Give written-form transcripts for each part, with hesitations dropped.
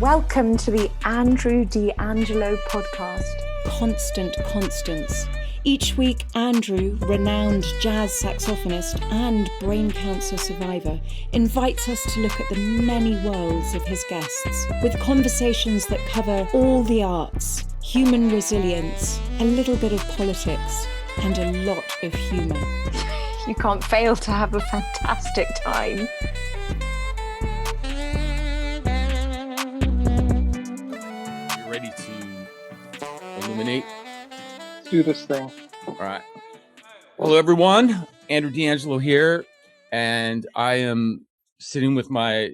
Welcome to the Andrew D'Angelo podcast. Constant Constance. Each week, Andrew, renowned jazz saxophonist and brain cancer survivor, invites us to look at the many worlds of his guests, with conversations that cover all the arts, human resilience, a little bit of politics, and a lot of humour. You can't fail to have a fantastic time. You ready to illuminate? Do this thing. All right. Hello, everyone. Andrew D'Angelo here, and I am sitting with my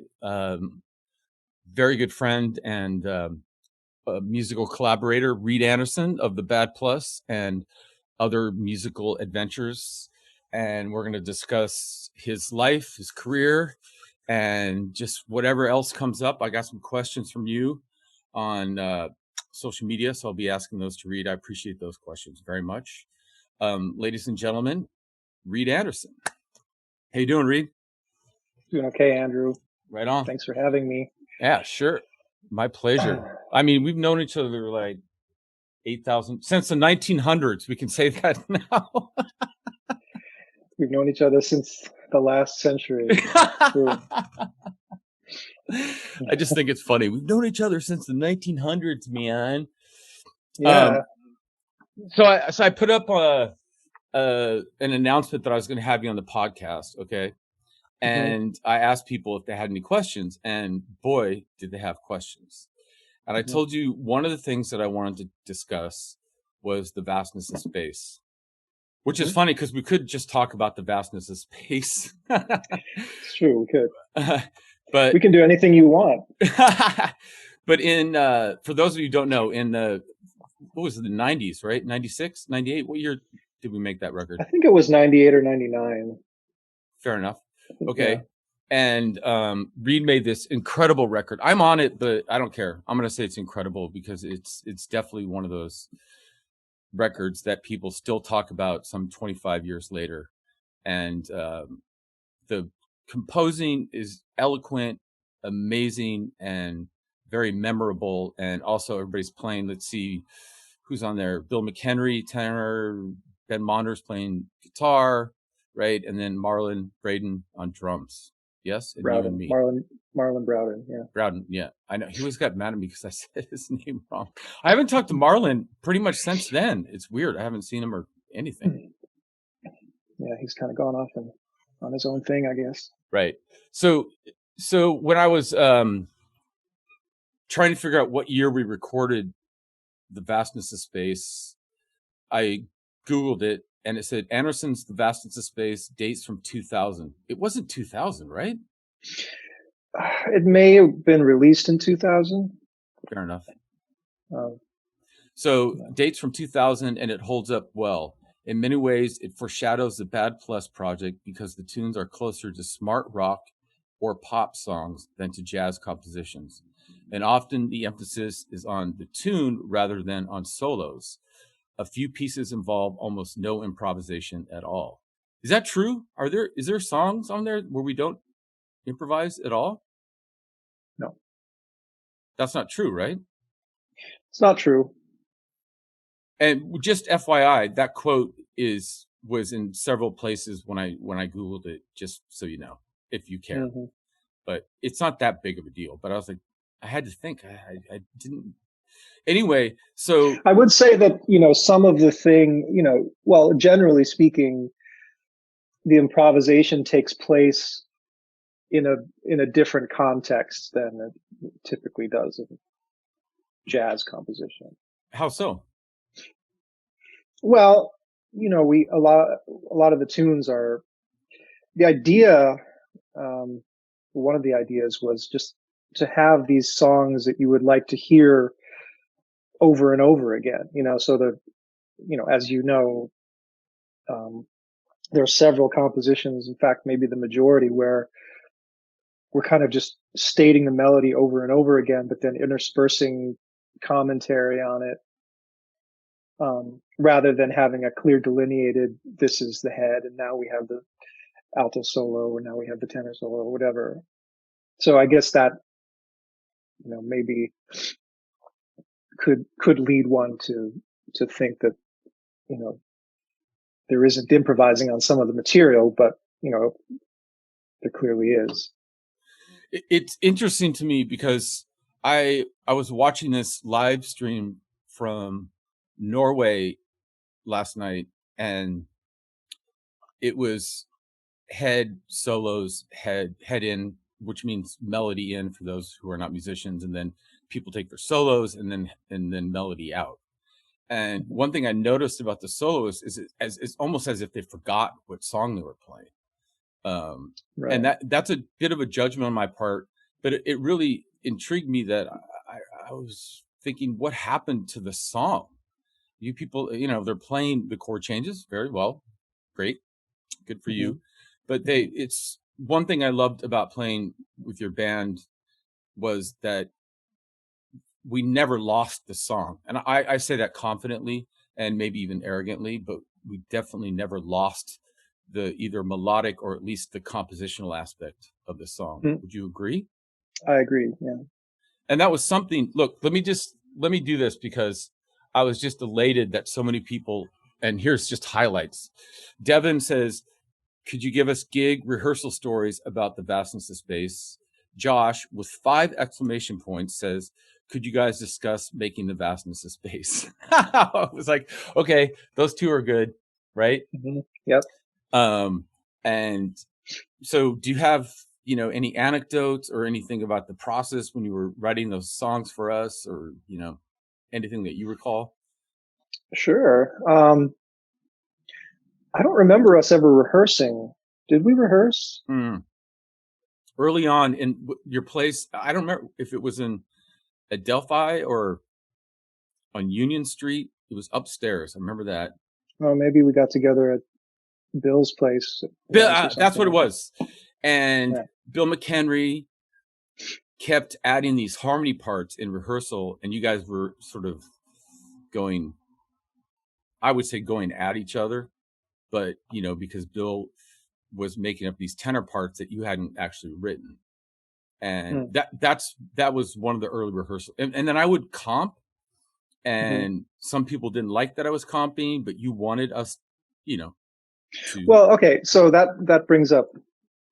very good friend and musical collaborator, Reid Anderson of the Bad Plus and other musical adventures. And we're going to discuss his life, his career, and just whatever else comes up. I got some questions from you on social media, so I'll be asking those to Reid. I appreciate those questions very much. Ladies and gentlemen, Reid Anderson. How you doing, Reid? Doing okay, Andrew. Right on. Thanks for having me. Yeah, sure. My pleasure. I mean, we've known each other like 8,000 since the 1900s. We can say that now. We've known each other since the last century. True. I just think it's funny. We've known each other since the 1900s, man. Yeah. So I put up an announcement that I was going to have you on the podcast, okay? And I asked people if they had any questions, and boy, did they have questions. And I told you one of the things that I wanted to discuss was the vastness of space, which is funny because we could just talk about the vastness of space. It's true, we could. But we can do anything you want. But for those of you who don't know, in what was it, the 90s, right? 96, 98? What year did we make that record? I think it was 98 or 99. Fair enough. Okay. Yeah. And Reid made this incredible record. I'm on it, but I don't care. I'm going to say it's incredible because it's definitely one of those records that people still talk about some 25 years later. And the composing is eloquent, amazing, and very memorable. And also everybody's playing. Let's see who's on there. Bill McHenry, tenor, Ben Monder's playing guitar, right? And then Marlon Braden on drums. Yes? And Browden, me. Marlon Browden, yeah. Browden, yeah. I know. He always got mad at me because I said his name wrong. I haven't talked to Marlon pretty much since then. It's weird. I haven't seen him or anything. Yeah, he's kind of gone off on his own thing, I guess. Right. So when I was trying to figure out what year we recorded The Vastness of Space, I Googled it and it said Anderson's The Vastness of Space dates from 2000. It wasn't 2000, right? It may have been released in 2000. Fair enough. So dates from 2000 and it holds up well. In many ways, it foreshadows the Bad Plus project because the tunes are closer to smart rock or pop songs than to jazz compositions. And often the emphasis is on the tune rather than on solos. A few pieces involve almost no improvisation at all. Is that true? Is there songs on there where we don't improvise at all? No. That's not true, right? It's not true. And just FYI, that quote was in several places when I Googled it, just so you know, if you care. But it's not that big of a deal. But I was like, I had to think. I didn't. Anyway, so I would say that, some of the thing, well, generally speaking, the improvisation takes place in a different context than it typically does in jazz composition. How so? Well, a lot of the tunes are the idea. One of the ideas was just to have these songs that you would like to hear over and over again, so that, as there are several compositions, in fact, maybe the majority, where we're kind of just stating the melody over and over again, but then interspersing commentary on it, rather than having a clear delineated, this is the head, and now we have the alto solo, or now we have the tenor solo, or whatever. So I guess that maybe could lead one to think that, there isn't improvising on some of the material, but, there clearly is. It's interesting to me because I was watching this live stream from Norway last night, and it was head solos, head in, which means melody in for those who are not musicians, and then people take their solos and then melody out. And one thing I noticed about the soloists is it's almost as if they forgot what song they were playing. Right. And that's a bit of a judgment on my part, but it really intrigued me that I was thinking, what happened to the song? You people, they're playing the chord changes very well. Great. Good for you. But it's one thing I loved about playing with your band was that we never lost the song. And I say that confidently and maybe even arrogantly, but we definitely never lost the either melodic or at least the compositional aspect of the song. Would you agree? I agree. Yeah. And that was something. Look, let me do this because I was just elated that so many people, and here's just highlights. Devin says, could you give us gig rehearsal stories about the Vastness of Space? Josh, with 5 exclamation points, says, could you guys discuss making the Vastness of Space? I was like, okay, those 2 are good, right? Yep. And so do you have, any anecdotes or anything about the process when you were writing those songs for us, or, anything that you recall? Sure. I don't remember us ever rehearsing. Did we rehearse? Early on in your place, I don't remember if it was in Adelphi or on Union Street. It was upstairs. I remember that. Oh, maybe we got together at Bill's place. Bill, that's what it was. And yeah. Bill McHenry kept adding these harmony parts in rehearsal, and you guys were sort of going, I would say, going at each other, but because Bill was making up these tenor parts that you hadn't actually written. And that was one of the early rehearsals. And then I would comp, and some people didn't like that I was comping, but you wanted us, to. Well, okay. So that brings up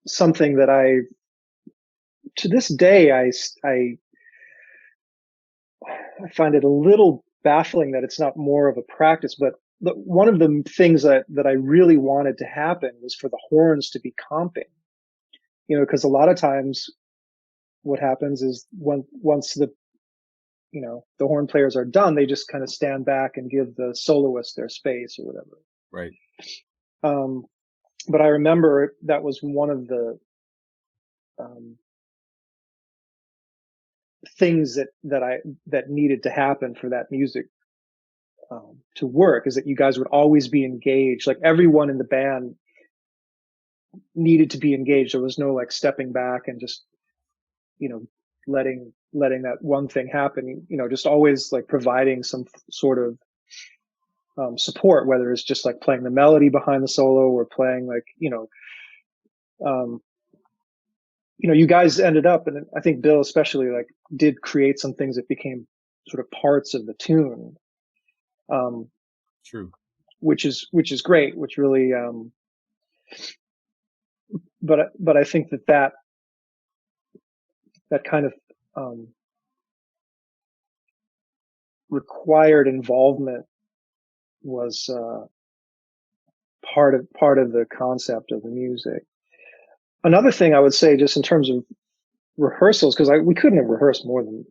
something that to this day, I find it a little baffling that it's not more of a practice, but one of the things that I really wanted to happen was for the horns to be comping, because a lot of times what happens is once the horn players are done, they just kind of stand back and give the soloist their space or whatever. Right. But I remember that was one of the things that needed to happen for that music to work, is that you guys would always be engaged. Like everyone in the band needed to be engaged. There was no like stepping back and just, letting that one thing happen, just always like providing some sort of support, whether it's just like playing the melody behind the solo or playing like, you guys ended up, and I think Bill especially, like did create some things that became sort of parts of the tune. True. Which is great, which really, but I think that kind of, required involvement was, part of the concept of the music. Another thing I would say, just in terms of rehearsals, because we couldn't have rehearsed more than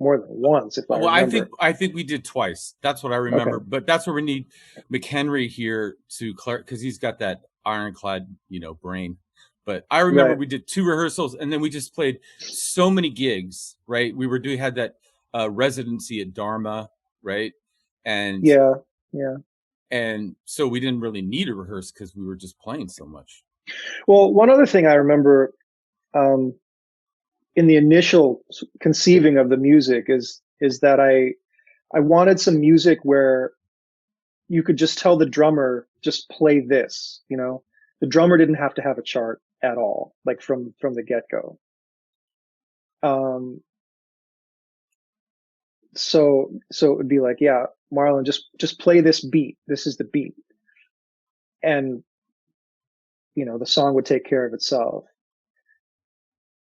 once, if I remember. I think we did twice. That's what I remember. Okay. But that's where we need McHenry here to clarify, because he's got that ironclad, brain. But I remember we did 2 rehearsals, and then we just played so many gigs. Right? We had that residency at Dharma, right? And yeah. And so we didn't really need to rehearse because we were just playing so much. Well, one other thing I remember, in the initial conceiving of the music is that I wanted some music where you could just tell the drummer, just play this, the drummer didn't have to have a chart at all, like from the get-go. so it would be like, yeah, Marlon, just play this beat. This is the beat. And, the song would take care of itself.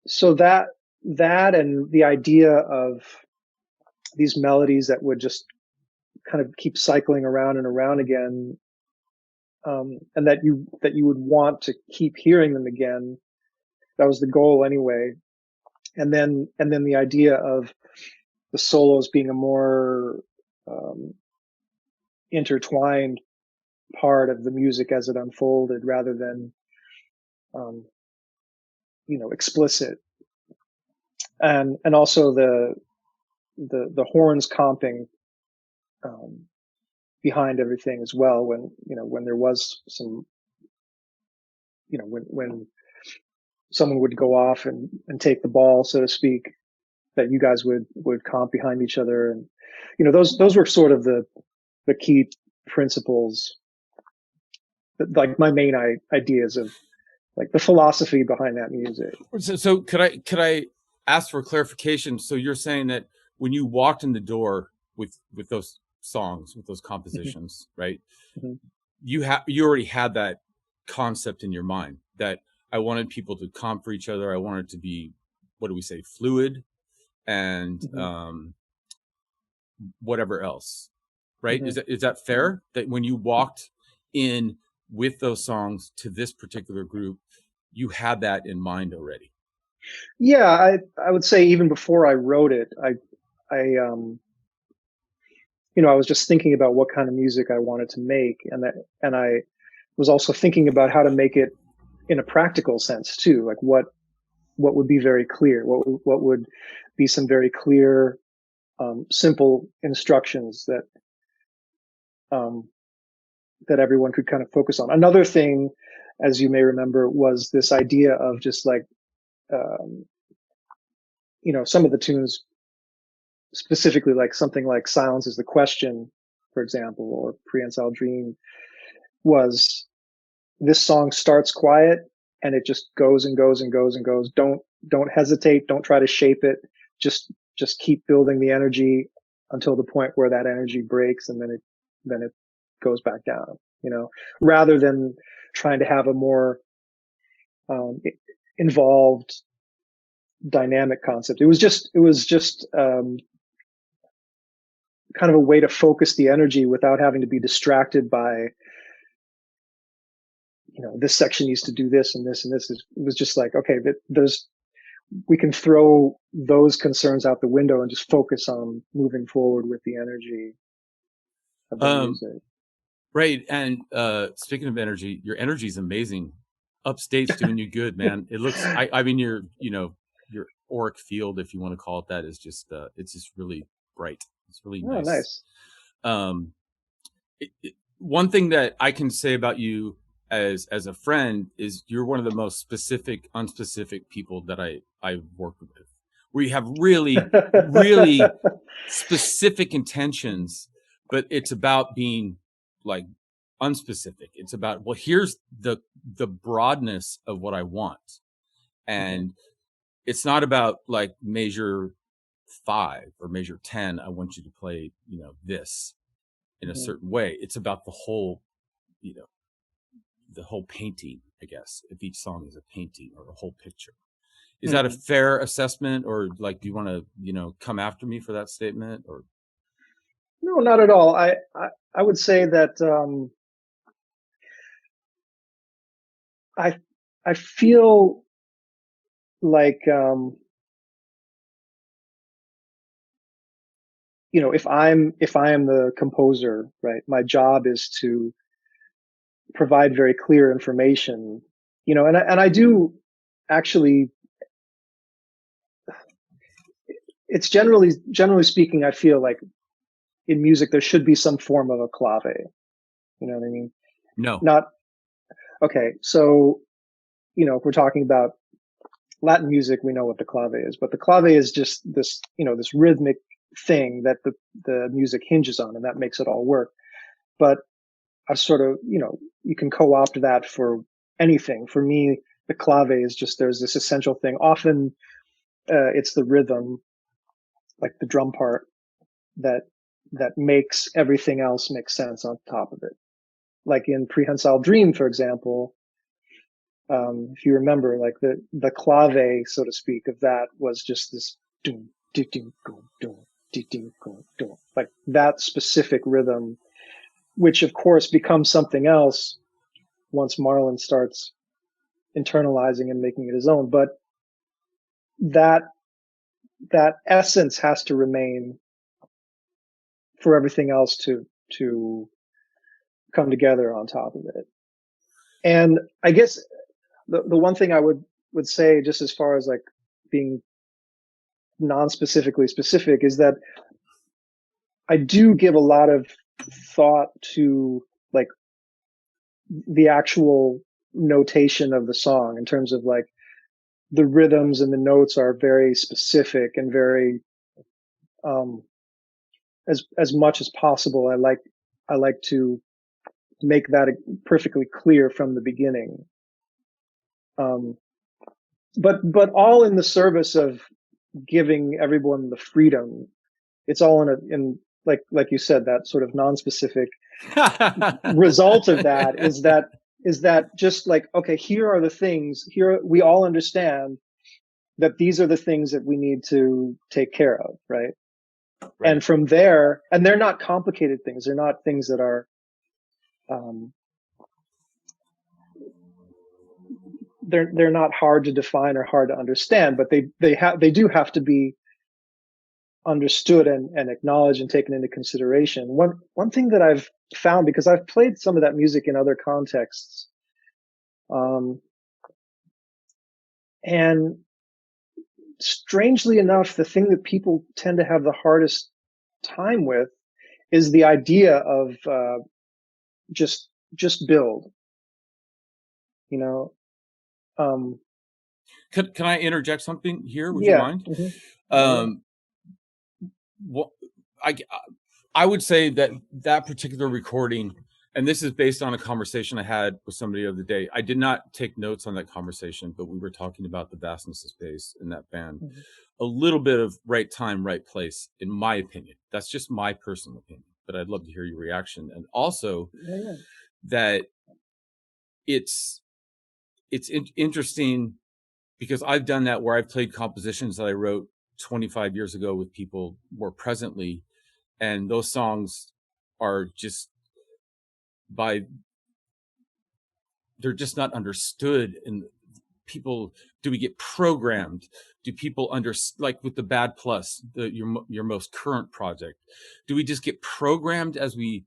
So that and the idea of these melodies that would just kind of keep cycling around and around again, and that you would want to keep hearing them again. That was the goal anyway. And then the idea of the solos being a more intertwined part of the music as it unfolded, rather than explicit. And also the horns comping behind everything as well, when there was some, when someone would go off and take the ball, so to speak, that you guys would comp behind each other. And those were sort of the key principles, like my main ideas of like the philosophy behind that music. So could I ask for clarification? So you're saying that when you walked in the door with those songs, with those compositions, mm-hmm. right? Mm-hmm. You already had that concept in your mind that I wanted people to comp for each other. I wanted it to be, what do we say, fluid, and mm-hmm. Whatever else, right? Mm-hmm. Is that fair? That when you walked in with those songs to this particular group, you had that in mind already? Yeah, I would say even before I wrote it, I was just thinking about what kind of music I wanted to make, and I was also thinking about how to make it in a practical sense too. Like what would be very clear, what would be some very clear, simple instructions that everyone could kind of focus on. Another thing, as you may remember, was this idea of just like, some of the tunes, specifically like something like Silence is the Question, for example, or Prehensile Dream, was this song starts quiet and it just goes and goes and goes and goes. Don't hesitate. Don't try to shape it. Just keep building the energy until the point where that energy breaks, and then it goes back down, rather than trying to have a more involved dynamic concept. It was just kind of a way to focus the energy without having to be distracted by, this section needs to do this and this and this. It was just like, okay, we can throw those concerns out the window and just focus on moving forward with the energy of the music. Right. And speaking of energy, your energy is amazing. Upstate's doing you good, man. It looks, I mean, your auric field, if you want to call it that, is just, it's just really bright. It's really nice. Nice. One thing that I can say about you as a friend is you're one of the most specific, unspecific people that I've worked with, where you have really, really specific intentions, but it's about being like unspecific. It's about, well, here's the broadness of what I want. And it's not about like measure 5 or measure 10. I want you to play, this in a certain way. It's about the whole, the whole painting, I guess, if each song is a painting or a whole picture. Is that a fair assessment, or like, do you want to, come after me for that statement? Or no, not at all. I would say that I feel like if I am the composer, right, my job is to provide very clear information, and I do actually. It's generally speaking, I feel like in music there should be some form of a clave. You know what I mean? No. Not okay. So, if we're talking about Latin music, we know what the clave is, but the clave is just this, this rhythmic thing that the music hinges on, and that makes it all work. But I sort of, you can co-opt that for anything. For me, the clave is just, there's this essential thing. Often it's the rhythm, like the drum part, that makes everything else make sense on top of it. Like in Prehensile Dream, for example, if you remember, like the clave, so to speak, of that was just this doom, doom, doom, doom, doom, doom, doom, like that specific rhythm, which of course becomes something else once Marlon starts internalizing and making it his own. But that essence has to remain for everything else to come together on top of it. And I guess the one thing I would say, just as far as like being non-specifically specific, is that I do give a lot of thought to like the actual notation of the song, in terms of like the rhythms and the notes are very specific and very as much as possible. I like to make that perfectly clear from the beginning. But all in the service of giving everyone the freedom. It's all in like you said, that sort of non-specific result of that is that just like, okay, here are the things, here we all understand that these are the things that we need to take care of, right? And from there, and they're not complicated things, they're not things that are they're not hard to define or hard to understand, but they do have to be understood and acknowledged and taken into consideration. One thing that I've found, because I've played some of that music in other contexts, and strangely enough, the thing that people tend to have the hardest time with is the idea of just build, you know. Can I interject something here? Would you mind? Mm-hmm. Well, I would say that particular recording, and this is based on a conversation I had with somebody the other day. I did not take notes on that conversation, but we were talking about the Vastness of Space in that band. Mm-hmm. A little bit of right time, right place, in my opinion. That's just my personal opinion, but I'd love to hear your reaction. And also that it's interesting, because I've done that where I've played compositions that I wrote 25 years ago with people more presently, and those songs are just they're just not understood. And people, do we get programmed? Do people like with the Bad Plus, your most current project, do we just get programmed as we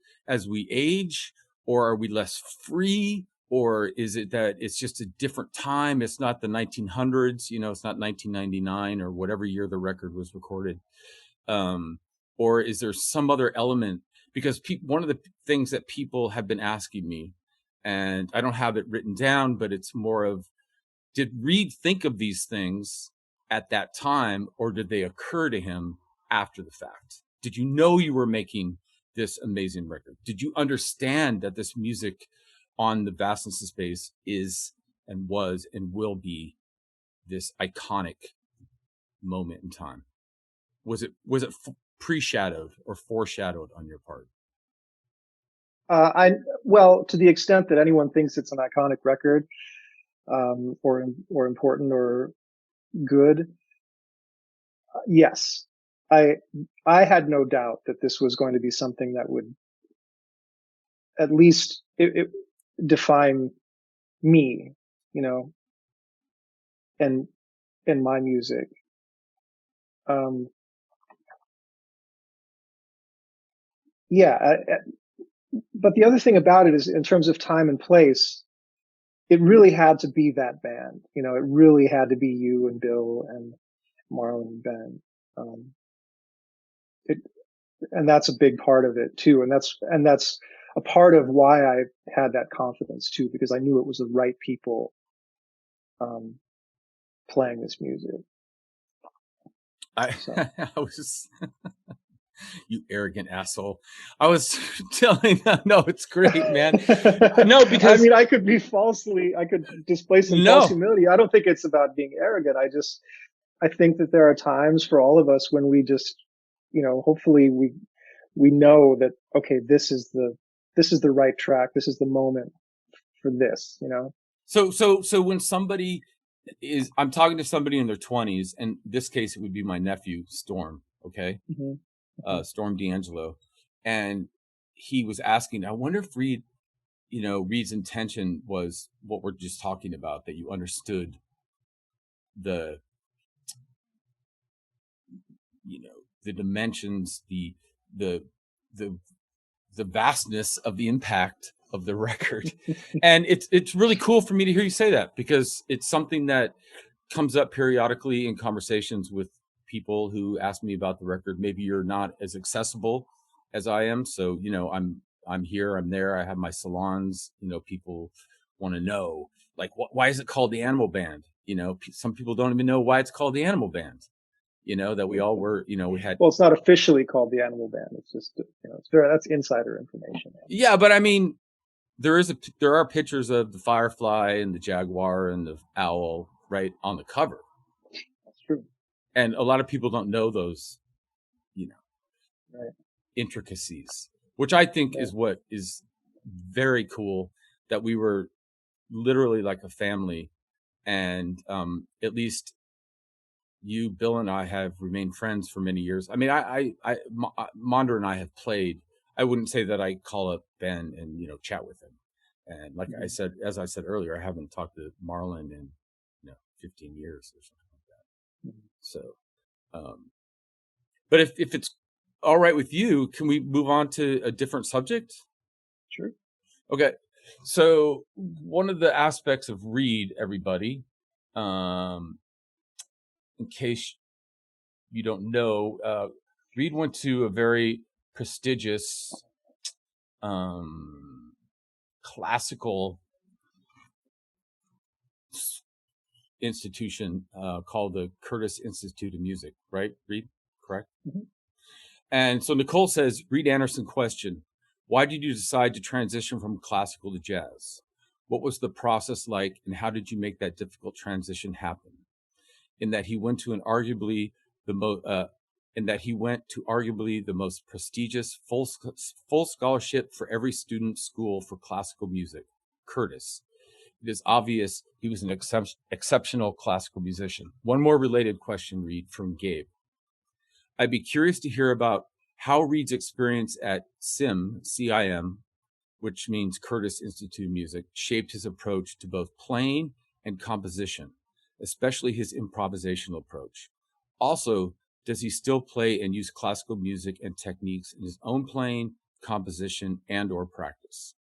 age, or are we less free? Or is it that it's just a different time? It's not the 1900s, it's not 1999 or whatever year the record was recorded. Or is there some other element? Because one of the things that people have been asking me, and I don't have it written down, but it's more of, did Reid think of these things at that time, or did they occur to him after the fact? Did you know you were making this amazing record? Did you understand that this music on the Vastness of Space is and was and will be this iconic moment in time? Was it pre-shadowed or foreshadowed on your part? Well, to the extent that anyone thinks it's an iconic record, or important or good, yes, I had no doubt that this was going to be something that would at least it define me, and my music. But the other thing about it is, in terms of time and place, it really had to be that band. It really had to be you and Bill and Marlon and Ben. And that's a big part of it too. And that's a part of why I had that confidence too, because I knew it was the right people playing this music. I was you arrogant asshole. I was telling them, no, it's great, man. No, because I could display some false humility. I don't think it's about being arrogant. I think that there are times for all of us when we just hopefully we know that, okay, this is the right track. This is the moment for this, So when somebody I'm talking to somebody in their 20s, and in this case it would be my nephew Storm, okay, Storm D'Angelo, and he was asking, I wonder if Reid's intention was what we're just talking about, that you understood the the dimensions, the vastness of the impact of the record. And it's really cool for me to hear you say that, because it's something that comes up periodically in conversations with people who ask me about the record. Maybe you're not as accessible as I am, so I'm here, I'm there, I have my salons. People want to know, like, why is it called the Animal Band? Some people don't even know why it's called the Animal Band. That we all were, we had. Well, it's not officially called the Animal Band. It's just, that's insider information. Yeah, but I mean, there are pictures of the firefly and the jaguar and the owl right on the cover. That's true. And a lot of people don't know those, right, intricacies, which I think is what is very cool, that we were literally like a family. And at least you, Bill, and I have remained friends for many years. I mean, Monder and I have played. I wouldn't say that I call up Ben and chat with him. And like I said, as I said earlier, I haven't talked to Marlon in 15 years or something like that. So, but if it's all right with you, can we move on to a different subject? Sure. Okay. So one of the aspects of Reid, everybody, in case you don't know, Reid went to a very prestigious classical institution called the Curtis Institute of Music, right, Reid? Correct? Mm-hmm. And so Nicole says, Reid Anderson question, why did you decide to transition from classical to jazz? What was the process like, and how did you make that difficult transition happen? In that he went to arguably the most prestigious full scholarship for every student school for classical music, Curtis. It is obvious he was an exceptional classical musician. One more related question, Reid, from Gabe. I'd be curious to hear about how Reid's experience at CIM, which means Curtis Institute of Music, shaped his approach to both playing and composition, especially his improvisational approach. Also, does he still play and use classical music and techniques in his own playing, composition, and or practice?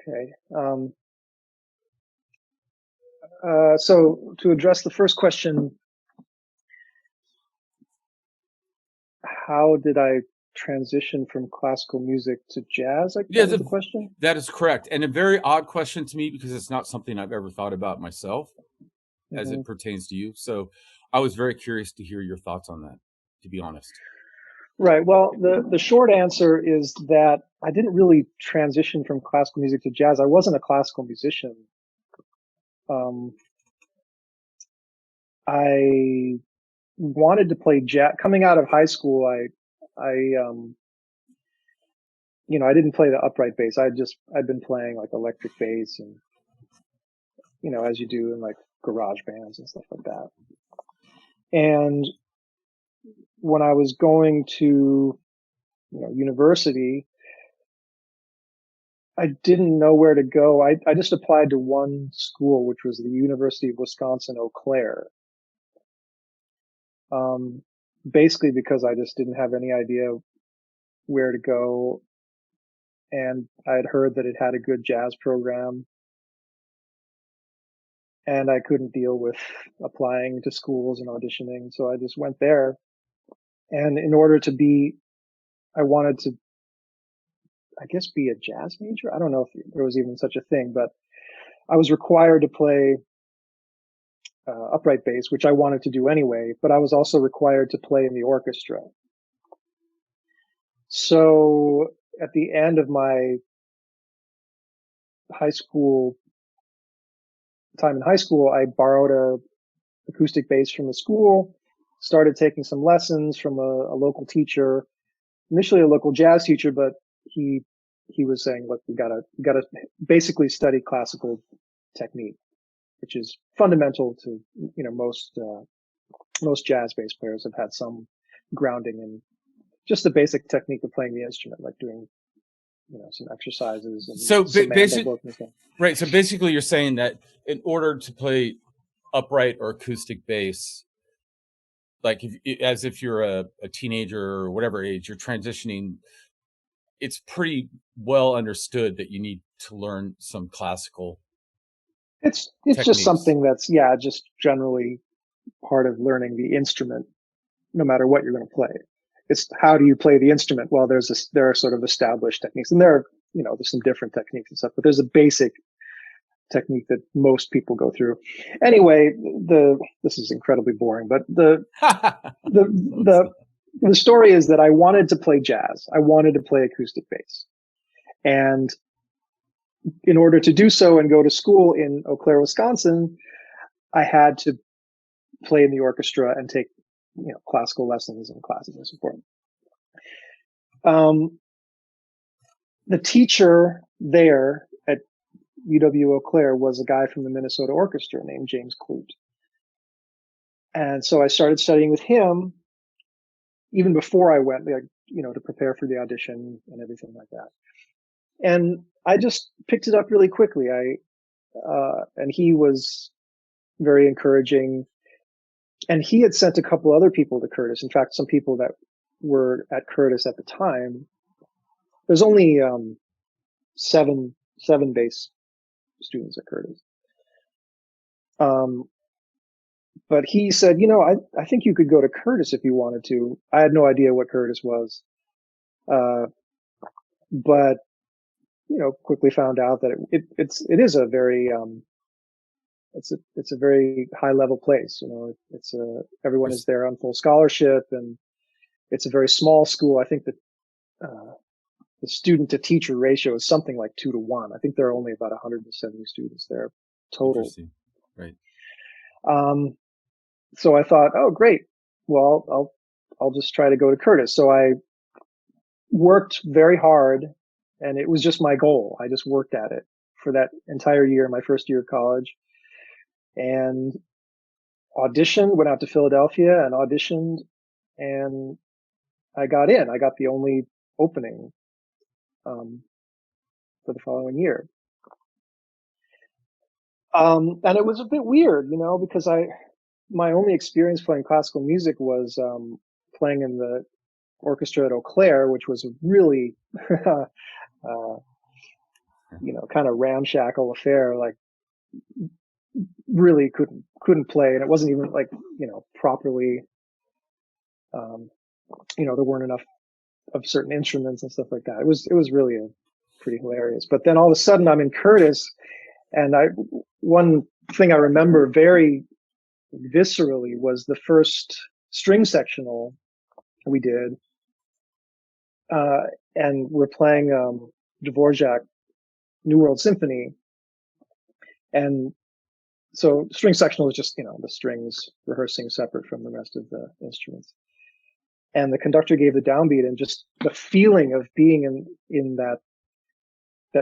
Okay. So to address the first question, how did I transition from classical music to jazz? That was the question? That is correct. And a very odd question to me, because it's not something I've ever thought about myself as it pertains to you. So I was very curious to hear your thoughts on that, to be honest. Right. Well, the short answer is that I didn't really transition from classical music to jazz. I wasn't a classical musician. I wanted to play jazz. Coming out of high school, I didn't play the upright bass. I'd been playing like electric bass and, as you do in like garage bands and stuff like that. And when I was going to, university, I didn't know where to go. I just applied to one school, which was the University of Wisconsin-Eau Claire. Basically because I just didn't have any idea where to go. And I had heard that it had a good jazz program. And I couldn't deal with applying to schools and auditioning. So I just went there. And in order to I wanted to, I guess, be a jazz major. I don't know if there was even such a thing, but I was required to play upright bass, which I wanted to do anyway, but I was also required to play in the orchestra. So at the end of my high school time in high school, I borrowed a acoustic bass from the school started taking some lessons from a local teacher, initially a local jazz teacher, but he was saying, look, you gotta basically study classical technique, which is fundamental to, most jazz bass players have had some grounding in just the basic technique of playing the instrument, like doing, some exercises and So basically, right. So basically you're saying that in order to play upright or acoustic bass, like as if you're a teenager or whatever age you're transitioning, it's pretty well understood that you need to learn some classical it's techniques. Just something that's just generally part of learning the instrument, no matter what you're going to play. It's how do you play the instrument? Well, there are sort of established techniques, and there are, there's some different techniques and stuff, but there's a basic technique that most people go through. Anyway, this is incredibly boring, but the story is that I wanted to play jazz. I wanted to play acoustic bass. And in order to do so and go to school in Eau Claire, Wisconsin, I had to play in the orchestra and take, classical lessons and classes and so forth. The teacher there at UW Eau Claire was a guy from the Minnesota Orchestra named James Clute. And so I started studying with him even before I went, to prepare for the audition and everything like that. And I just picked it up really quickly. And he was very encouraging. And he had sent a couple other people to Curtis. In fact, some people that were at Curtis at the time. There's only seven bass students at Curtis. But he said, I think you could go to Curtis if you wanted to. I had no idea what Curtis was. But, quickly found out that it is a very, it's a very high level place. Everyone is there on full scholarship, and it's a very small school. I think that, the student to teacher ratio is something like 2-1. I think there are only about 170 students there total. Right. So I thought, oh, great. Well, I'll just try to go to Curtis. So I worked very hard, and it was just my goal. I just worked at it for that entire year, my first year of college, and auditioned, went out to Philadelphia and auditioned, and I got in. I got the only opening for the following year. And it was a bit weird, because my only experience playing classical music was playing in the orchestra at Eau Claire, which was a really, kind of ramshackle affair. Like, really couldn't play, and it wasn't even like, properly. There weren't enough of certain instruments and stuff like that. It was really pretty hilarious. But then all of a sudden, I'm in Curtis, and one thing I remember very viscerally was the first string sectional we did, and we're playing Dvorak New World Symphony, and so string sectional is just the strings rehearsing separate from the rest of the instruments. And the conductor gave the downbeat, and just the feeling of being in that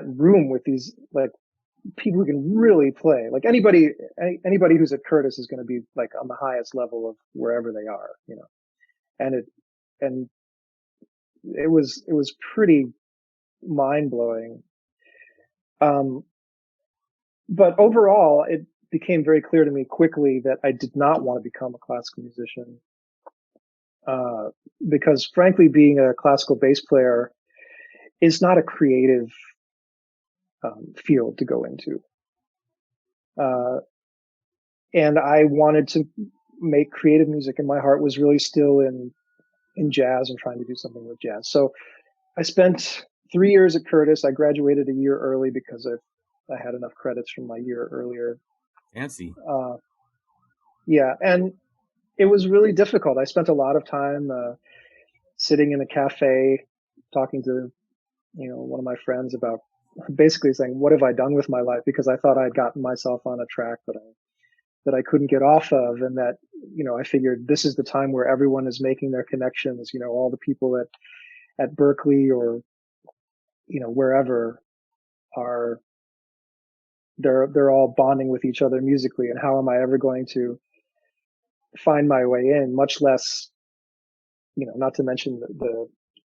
room with these like people who can really play. Like anybody who's at Curtis is going to be like on the highest level of wherever they are, and it was pretty mind blowing. But overall, it became very clear to me quickly that I did not want to become a classical musician. Because frankly, being a classical bass player is not a creative field to go into. And I wanted to make creative music, and my heart was really still in jazz and trying to do something with jazz. So I spent 3 years at Curtis. I graduated a year early because I had enough credits from my year earlier. Fancy. Yeah, and it was really difficult. I spent a lot of time sitting in a cafe talking to, one of my friends about basically saying, what have I done with my life? Because I thought I'd gotten myself on a track that that I couldn't get off of, and that, I figured this is the time where everyone is making their connections. All the people at Berkeley or wherever are they're all bonding with each other musically, and how am I ever going to find my way in? Much less, not to mention the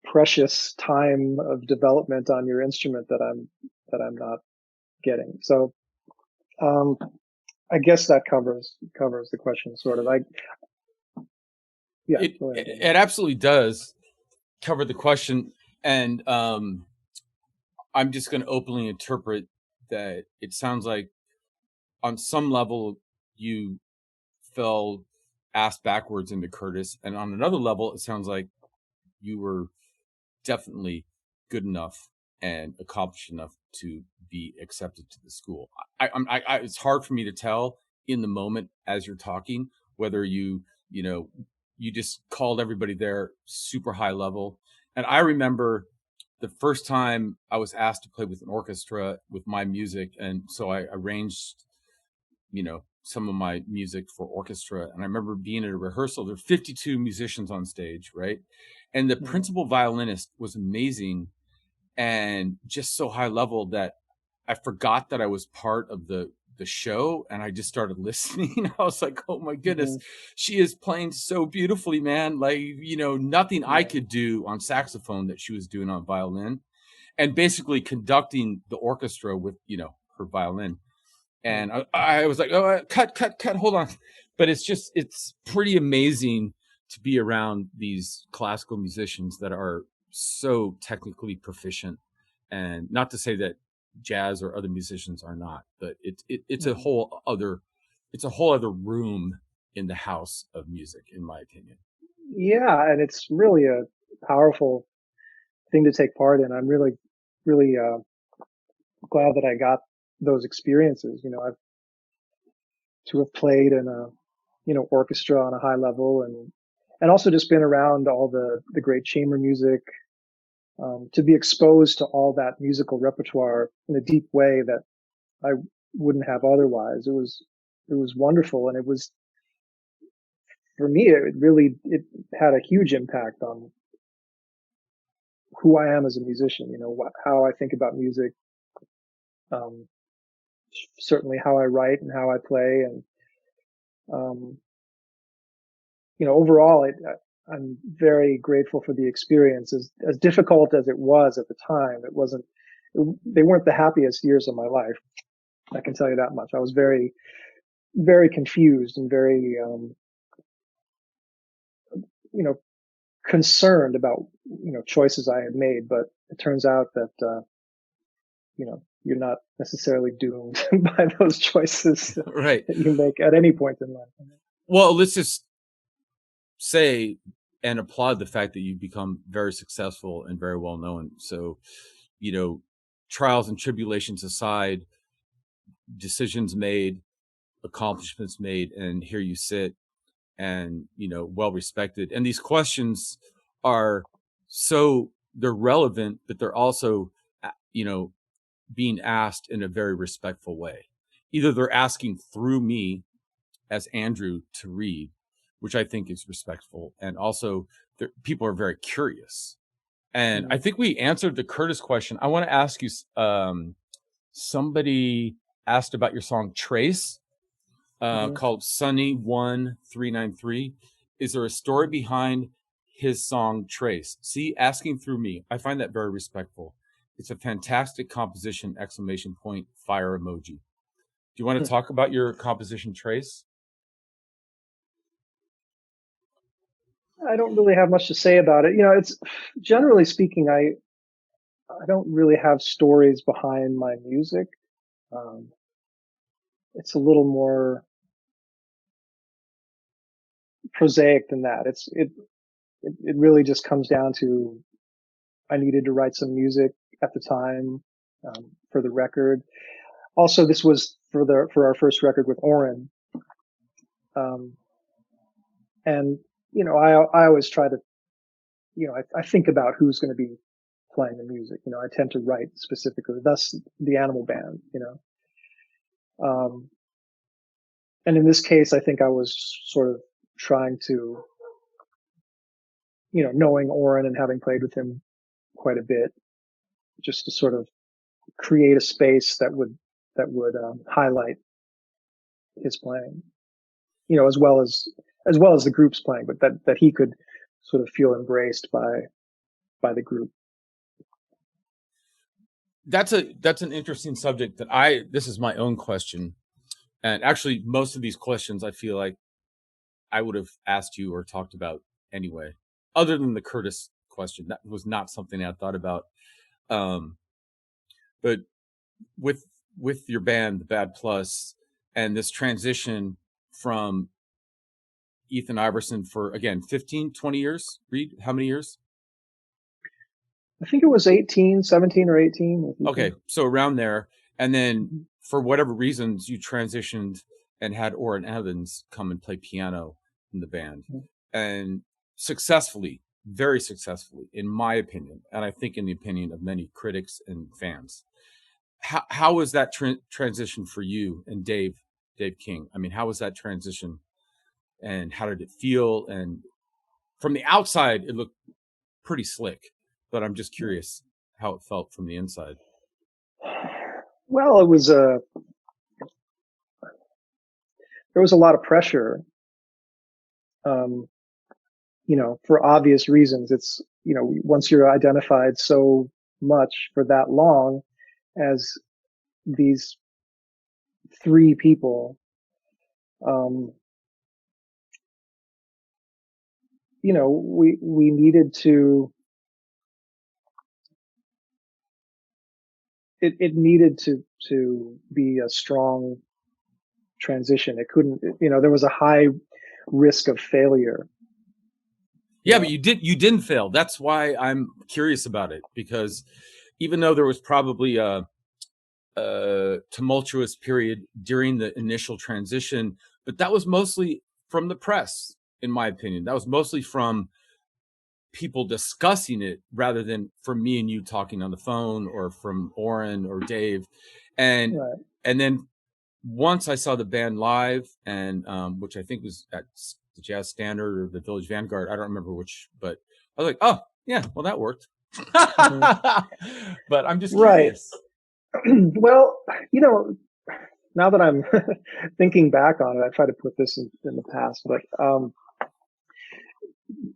precious time of development on your instrument that I'm not getting. So, I guess that covers the question, sort of. It absolutely does cover the question, and I'm just going to openly interpret that it sounds like on some level you fell ass backwards into Curtis, and on another level it sounds like you were definitely good enough and accomplished enough to be accepted to the school. It's hard for me to tell in the moment as you're talking whether you just called everybody there super high level. And I remember the first time I was asked to play with an orchestra with my music, and so I arranged some of my music for orchestra. And I remember being at a rehearsal. There were 52 musicians on stage, right? And the principal violinist was amazing and just so high level that I forgot that I was part of the show, and I just started listening. I was like, oh my goodness, she is playing so beautifully, man. Like, nothing I could do on saxophone that she was doing on violin, and basically conducting the orchestra with, her violin. And I was like, oh, cut, hold on. But it's pretty amazing to be around these classical musicians that are so technically proficient. And not to say that jazz or other musicians are not, but it's a whole other room in the house of music, in my opinion. Yeah, and it's really a powerful thing to take part in. I'm really, really glad that I got those experiences. I've to have played in a orchestra on a high level, and also just been around all the great chamber music, to be exposed to all that musical repertoire in a deep way that I wouldn't have otherwise. It was wonderful, and it was, for me, it had a huge impact on who I am as a musician. How I think about music, certainly how I write and how I play, and overall, I'm very grateful for the experience. As difficult as it was at the time, they weren't the happiest years of my life. I can tell you that much. I was very, very confused and very, concerned about, choices I had made. But it turns out that, you're not necessarily doomed by those choices right. that you make at any point in life. Well, let's just say and applaud the fact that you've become very successful and very well known. So, trials and tribulations aside, decisions made, accomplishments made, and here you sit and, well respected. And these questions are they're relevant, but they're also, being asked in a very respectful way. Either they're asking through me as Andrew to Reid, which I think is respectful. And also people are very curious. And I think we answered the Curtis question. I want to ask you, somebody asked about your song Trace, called Sunny 1393. Is there a story behind his song Trace? See, asking through me. I find that very respectful. It's a fantastic composition, ! Fire emoji. Do you want to talk about your composition Trace? I don't really have much to say about it. It's, generally speaking, I don't really have stories behind my music. It's a little more prosaic than that. It really just comes down to, I needed to write some music at the time, for the record. Also, this was for our first record with Oren. And, I always try to, I think about who's going to be playing the music. I tend to write specifically, thus the Animal Band, in this case, I think I was sort of trying to, knowing Oren and having played with him quite a bit, just to sort of create a space that would highlight his playing, as well as the group's playing, but that he could sort of feel embraced by the group. That's an interesting subject this is my own question. And actually most of these questions I feel like I would have asked you or talked about anyway, other than the Curtis question. That was not something I thought about. But with your band, the Bad Plus, and this transition from Ethan Iverson for, again, 15, 20 years, Reid, how many years? I think it was 17 or 18. Okay, so around there. And then for whatever reasons, you transitioned and had Oren Evans come and play piano in the band. And successfully, very successfully, in my opinion, and I think in the opinion of many critics and fans. How was that transition for you and Dave King? I mean, how was that transition, and how did it feel? And from the outside, it looked pretty slick, but I'm just curious how it felt from the inside. Well, it was there was a lot of pressure, for obvious reasons. It's, once you're identified so much for that long as these three people, we needed to, it needed to be a strong transition. It couldn't, there was a high risk of failure. Yeah, but you didn't fail. That's why I'm curious about it, because even though there was probably a tumultuous period during the initial transition, but that was mostly from the press, in my opinion. That was mostly from people discussing it rather than from me and you talking on the phone, or from Oren or Dave. And Right. And then once I saw the band live, and which I think was at the Jazz Standard or the Village Vanguard, I don't remember which, but I was like, oh yeah, well that worked. But I'm just curious. Right. Well, now that I'm thinking back on it, I try to put this in the past, but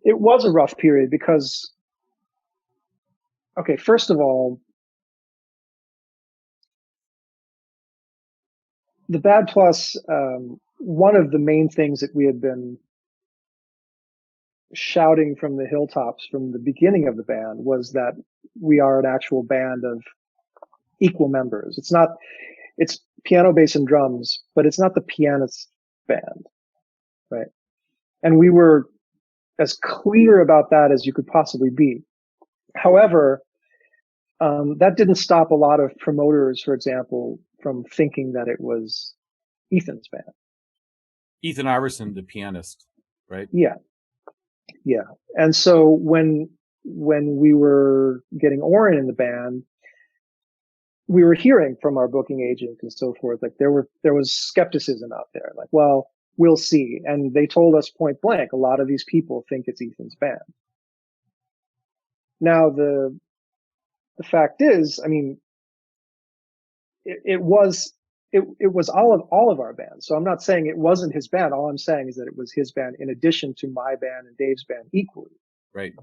it was a rough period because, okay, first of all, the Bad Plus, one of the main things that we had been shouting from the hilltops from the beginning of the band was that we are an actual band of equal members. It's piano, bass, and drums, but it's not the pianist band, right? And we were as clear about that as you could possibly be. However, that didn't stop a lot of promoters, for example, from thinking that it was Ethan's band. Ethan Iverson, the pianist, right? Yeah. Yeah. And so when we were getting Oren in the band, we were hearing from our booking agent and so forth, like there was skepticism out there, like, well, we'll see. And they told us point blank, a lot of these people think it's Ethan's band. Now, the fact is, I mean, it was all of our bands. So I'm not saying it wasn't his band. All I'm saying is that it was his band in addition to my band and Dave's band equally. Right.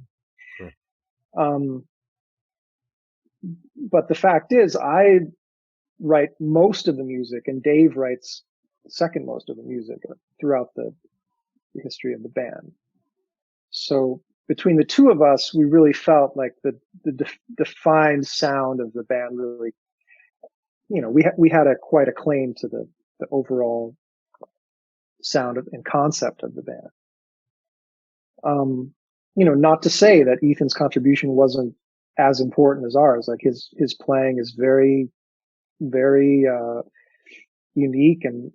Sure. But the fact is, I write most of the music and Dave writes second most of the music throughout the history of the band. So between the two of us, we really felt like the defined sound of the band really, we had quite a claim to the overall sound and concept of the band. Not to say that Ethan's contribution wasn't as important as ours. Like his playing is very, very unique and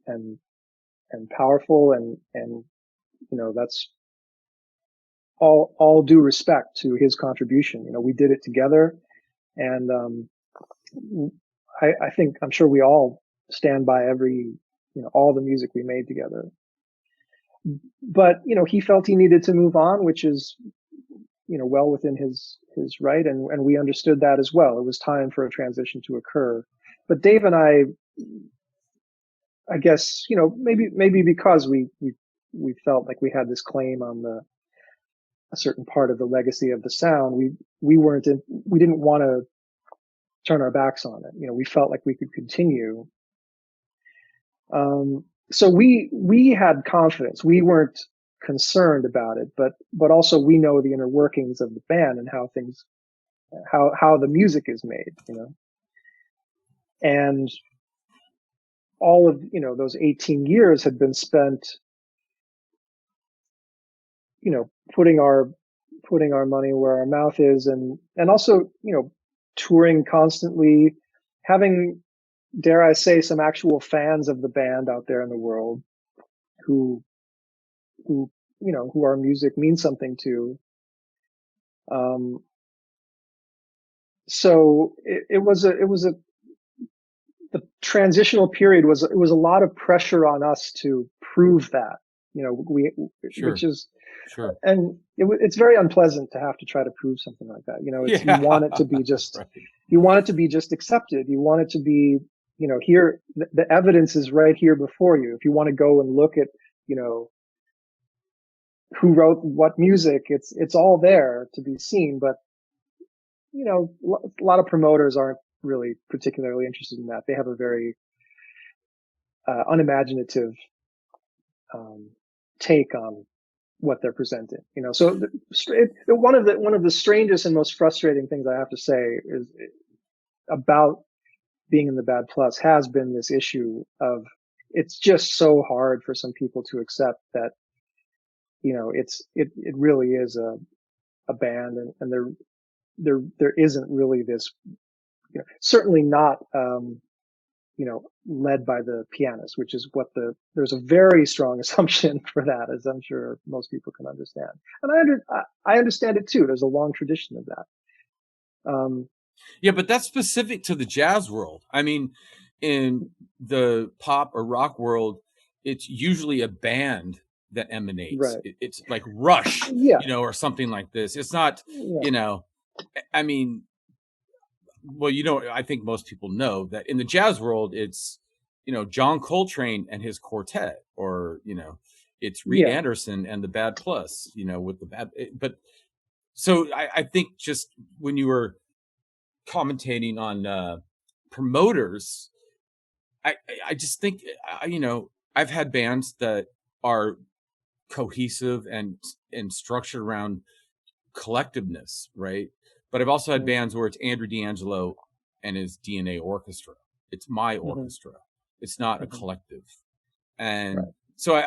powerful, and that's all due respect to his contribution. We did it together, and I think I'm sure we all stand by every all the music we made together. But he felt he needed to move on, which is well within his right, and we understood that as well. It was time for a transition to occur. But Dave and I guess maybe because we felt like we had this claim on a certain part of the legacy of the sound, we didn't want to turn our backs on it. We felt like we could continue. So we had confidence. We weren't concerned about it, but also we know the inner workings of the band and how the music is made, and all of those 18 years had been spent putting our money where our mouth is, and also touring constantly, having, dare I say, some actual fans of the band out there in the world who our music means something to. So the transitional period was a lot of pressure on us to prove that, Sure. which is, sure. And it's very unpleasant to have to try to prove something like that. You want it to be just, right. You want it to be just accepted. You want it to be, here, the evidence is right here before you. If you want to go and look at, who wrote what music, it's all there to be seen. But, a lot of promoters aren't really particularly interested in that. They have a very unimaginative take on what they're presenting. So one of the strangest and most frustrating things I have to say is about being in the Bad Plus has been this issue of, it's just so hard for some people to accept that it really is a band, and there isn't really this, certainly not led by the pianist, which is what there's a very strong assumption for that, as I'm sure most people can understand. And I understand it too. There's a long tradition of that. Yeah, but that's specific to the jazz world. I mean, in the pop or rock world, it's usually a band that emanates. Right. It's like Rush, yeah. Or something like this. It's not, I mean, well, I think most people know that in the jazz world, it's, John Coltrane and his quartet, or, it's Reid Anderson and the Bad Plus, with the bad. But so I think just when you were commentating on promoters, I just think, I've had bands that are cohesive and structured around collectiveness, right? But I've also had bands where it's Andrew D'Angelo and his DNA orchestra. It's my orchestra. It's not a collective. And so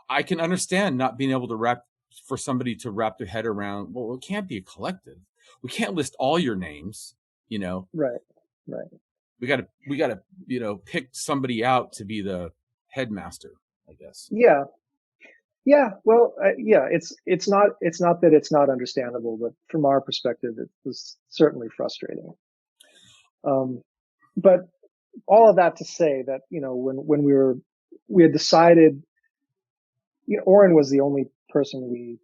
I can understand not being able to for somebody to wrap their head around, well, it can't be a collective. We can't list all your names, Right. We gotta, pick somebody out to be the headmaster, I guess. Yeah. Well, it's not that it's not understandable, but from our perspective, it was certainly frustrating. But all of that to say that, when we had decided, Oren was the only person we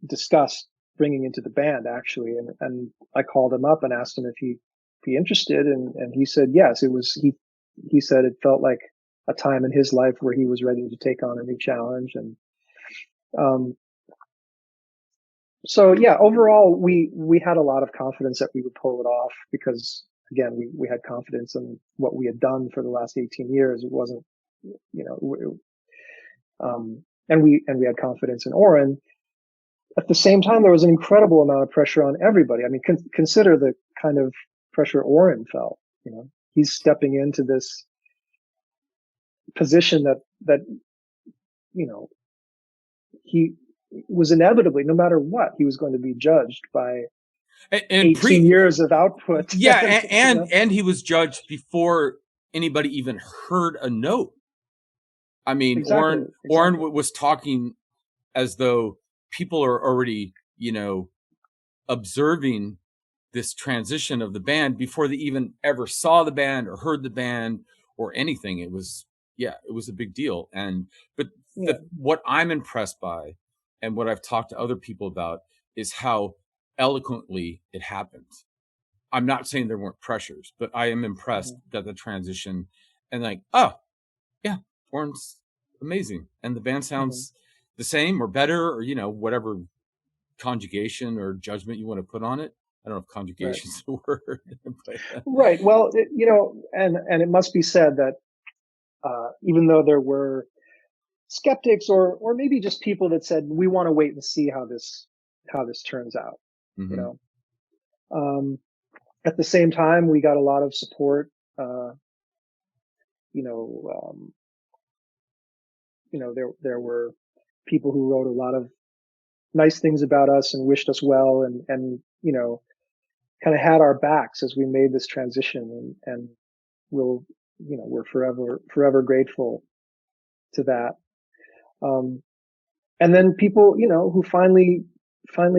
discussed bringing into the band, actually. And I called him up and asked him if he'd be interested. And he said, yes. He said it felt like a time in his life where he was ready to take on a new challenge. And, so yeah, overall, we had a lot of confidence that we would pull it off, because again, we had confidence in what we had done for the last 18 years. It wasn't, and we had confidence in Oren. At the same time, there was an incredible amount of pressure on everybody. I mean, consider the kind of pressure Oren felt. He's stepping into this position that he was inevitably, no matter what, he was going to be judged by 18 years of output. Yeah, and he was judged before anybody even heard a note. I mean, exactly. Oren was talking as though people are already, observing this transition of the band before they even ever saw the band or heard the band or anything. It was a big deal. But what I'm impressed by, and what I've talked to other people about, is how eloquently it happened. I'm not saying there weren't pressures, but I am impressed that the transition, and like, oh yeah, Warren's amazing, and the band sounds the same or better, or whatever conjugation or judgment you want to put on it. I don't know if conjugation is the word. Right. Well, and it must be said that even though there were skeptics or maybe just people that said we want to wait and see how this turns out, at the same time we got a lot of support. There were people who wrote a lot of nice things about us and wished us well, and kind of had our backs as we made this transition, and we're forever grateful to that. And then people, who finally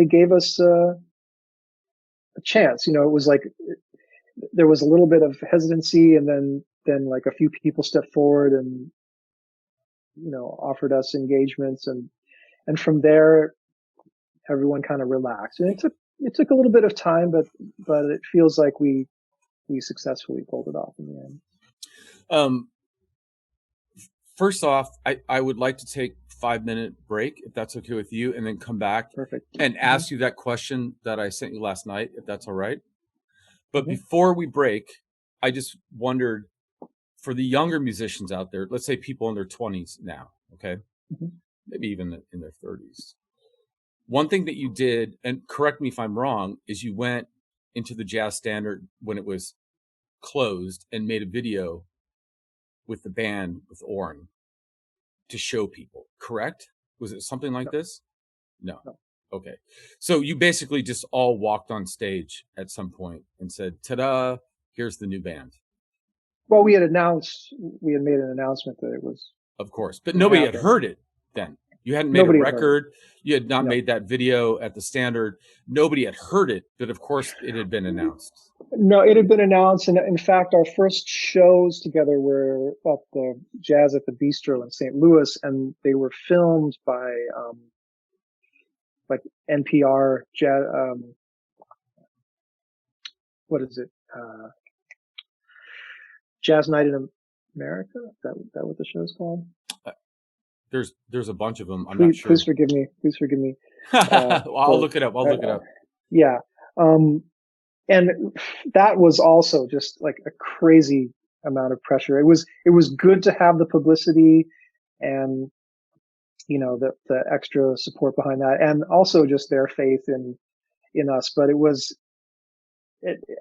gave us a chance. It was like there was a little bit of hesitancy, and then like a few people stepped forward and offered us engagements, and from there everyone kind of relaxed. And it took a little bit of time, but it feels like we successfully pulled it off in the end. First off, I would like to take a 5-minute break, if that's okay with you, and then come back and ask you that question that I sent you last night, if that's all right. But before we break, I just wondered, for the younger musicians out there, let's say people in their 20s now, okay, maybe even in their 30s. One thing that you did, and correct me if I'm wrong, is you went into the Jazz Standard when it was closed and made a video with the band, with Oren, to show people, correct? Was it something like this? No. Okay. So you basically just all walked on stage at some point and said, ta-da, here's the new band. Well, we had made an announcement that it was. Of course, but nobody had heard it then. You hadn't made a record. You had not made that video at the Standard. Nobody had heard it, but of course it had been announced. No, it had been announced. And in fact, our first shows together were at the Jazz at the Bistro in St. Louis, and they were filmed by like NPR jazz. What is it? Jazz Night in America? Is that what the show's called? There's a bunch of them. I'm not sure. Please forgive me. I'll look it up. I'll look it up. Yeah. And that was also just like a crazy amount of pressure. It was good to have the publicity and, the extra support behind that, and also just their faith in us. But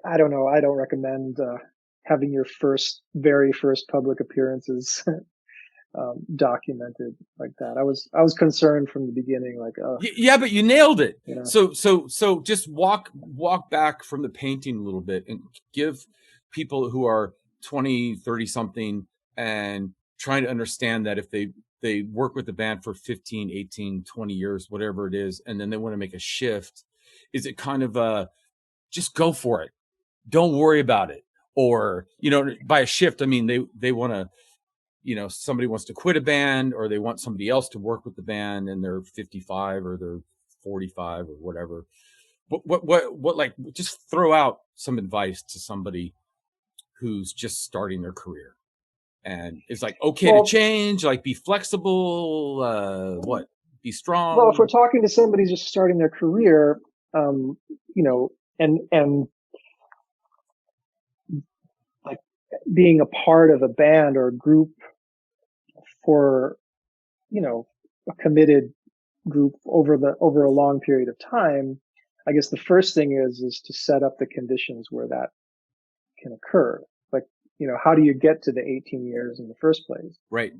I don't know. I don't recommend, having your very first public appearances documented like that. I was concerned from the beginning, like, yeah, but you nailed it. So just walk back from the painting a little bit and give people who are 20, 30 something and trying to understand that if they work with the band for 15, 18, 20 years, whatever it is, and then they want to make a shift, is it kind of just go for it, don't worry about it? Or, by a shift, I mean, they want to, somebody wants to quit a band, or they want somebody else to work with the band, and they're 55 or they're 45 or whatever. What like, just throw out some advice to somebody who's just starting their career and it's like, okay, to change, like, be flexible, be strong. Well, if we're talking to somebody just starting their career, and like being a part of a band or a group for, a committed group over a long period of time, I guess the first thing is to set up the conditions where that can occur. Like, how do you get to the 18 years in the first place? Right.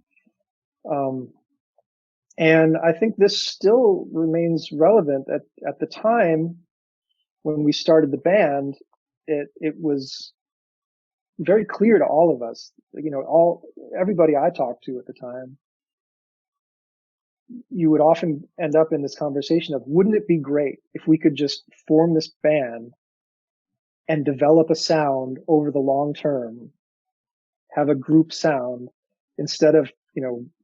And I think this still remains relevant. At the time when we started the band, it was very clear to all of us, everybody I talked to at the time, you would often end up in this conversation of, wouldn't it be great if we could just form this band and develop a sound over the long term have a group sound instead of,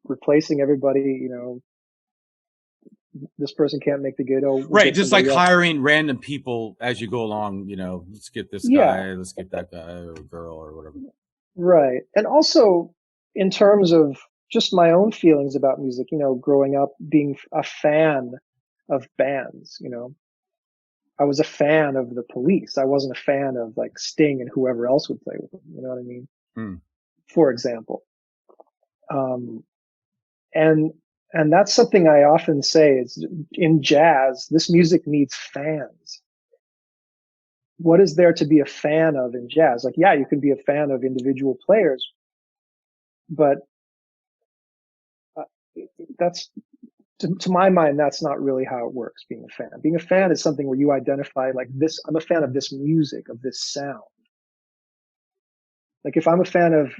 replacing everybody, this person can't make the ghetto. We'll Right. get Just like somebody else. hiring random people as you go along, let's get this Yeah. guy, let's get that guy or girl or whatever. Right. And also in terms of just my own feelings about music, growing up being a fan of bands, I was a fan of the Police. I wasn't a fan of like Sting and whoever else would play with them. You know what I mean? For example. And that's something I often say is in jazz, this music needs fans. What is there to be a fan of in jazz? Like, yeah, you can be a fan of individual players, but that's, to my mind, that's not really how it works, being a fan. Being a fan is something where you identify like this, I'm a fan of this music, of this sound. Like if I'm a fan of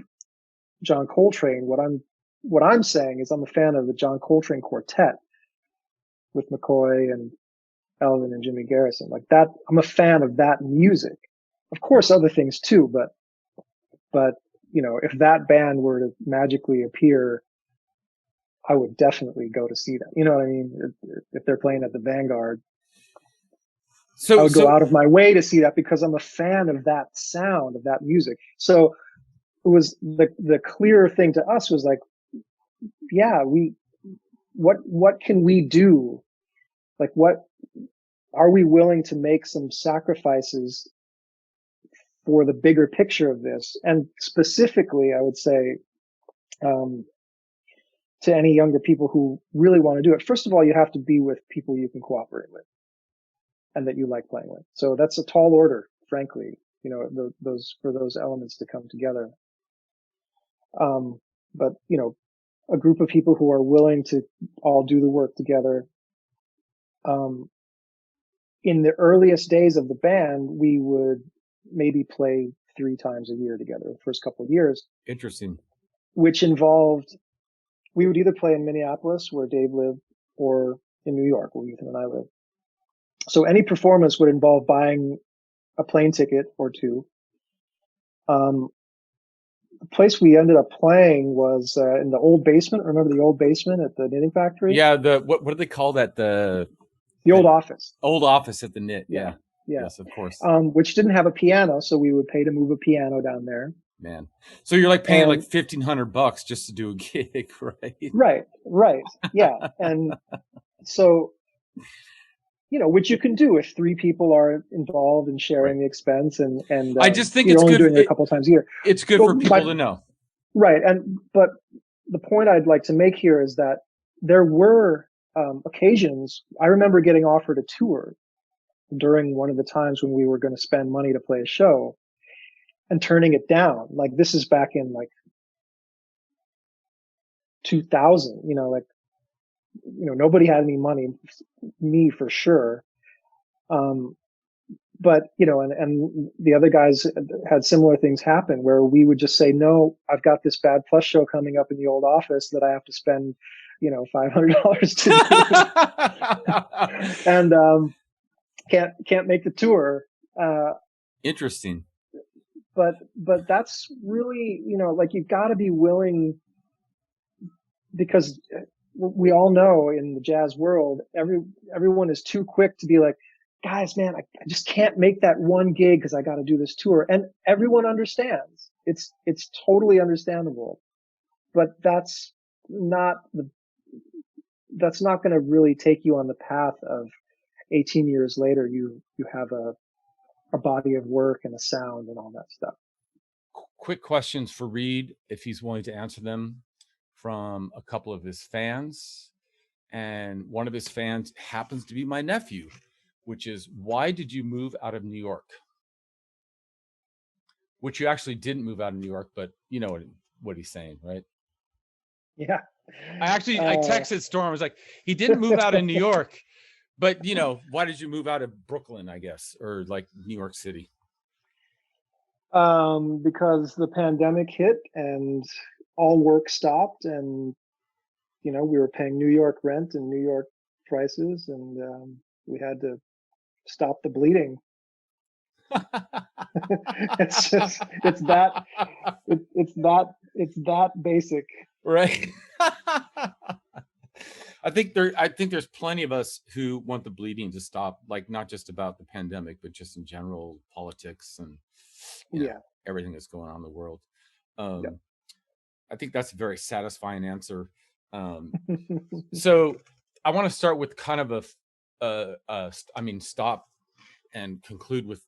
John Coltrane, what I'm saying is I'm a fan of the John Coltrane Quartet with McCoy and Elvin and Jimmy Garrison. Like that, I'm a fan of that music. Of course, other things too, but if that band were to magically appear, I would definitely go to see them. You know what I mean? If they're playing at the Vanguard, I would go out of my way to see that because I'm a fan of that sound, of that music. So it was the clearer thing to us was like, yeah, what can we do? Like, what are we willing to make some sacrifices for the bigger picture of this? And specifically, I would say, to any younger people who really want to do it, first of all, you have to be with people you can cooperate with and that you like playing with. So that's a tall order, frankly, for those elements to come together. But a group of people who are willing to all do the work together. In the earliest days of the band, we would maybe play 3 times a year together the first couple of years. Interesting. Which involved, we would either play in Minneapolis where Dave lived or in New York where Ethan and I lived. So any performance would involve buying a plane ticket or two. The place we ended up playing was in the old basement. Remember the old basement at the knitting factory? Yeah. What do they call that? The old office. Old office at the knit. Yeah. Yes, of course. Which didn't have a piano, so we would pay to move a piano down there. Man, so you're like paying like $1,500 just to do a gig, right? Right. Yeah, and so which you can do if 3 people are involved in sharing the expense, and I just think you're it's only good. doing it a couple of times a year. It's good for people to know, right? But the point I'd like to make here is that there were occasions. I remember getting offered a tour during one of the times when we were going to spend money to play a show and turning it down. Like this is back in like 2000, nobody had any money, me for sure. But, and the other guys had similar things happen where we would just say, no, I've got this Bad Plus show coming up in the old office that I have to spend, $500 to do. And, can't make the tour. Interesting. But that's really, like you've got to be willing, because we all know in the jazz world, everyone is too quick to be like, guys, man, I just can't make that one gig because I got to do this tour. And everyone understands. It's totally understandable. But that's not going to really take you on the path of 18 years later, you have a body of work and a sound and all that stuff. Quick questions for Reid, if he's willing to answer them, from a couple of his fans. And one of his fans happens to be my nephew, which is, why did you move out of New York? Which you actually didn't move out of New York, but you know what he's saying, right? Yeah. I texted Storm. I was like, he didn't move out of New York, but why did you move out of Brooklyn, I guess, or like New York City? Because the pandemic hit and all work stopped, and we were paying New York rent and New York prices, and we had to stop the bleeding. It's just, it's that basic. Right. I think there's plenty of us who want the bleeding to stop, like not just about the pandemic, but just in general politics and everything that's going on in the world. I think that's a very satisfying answer. So I want to start with kind of stop and conclude with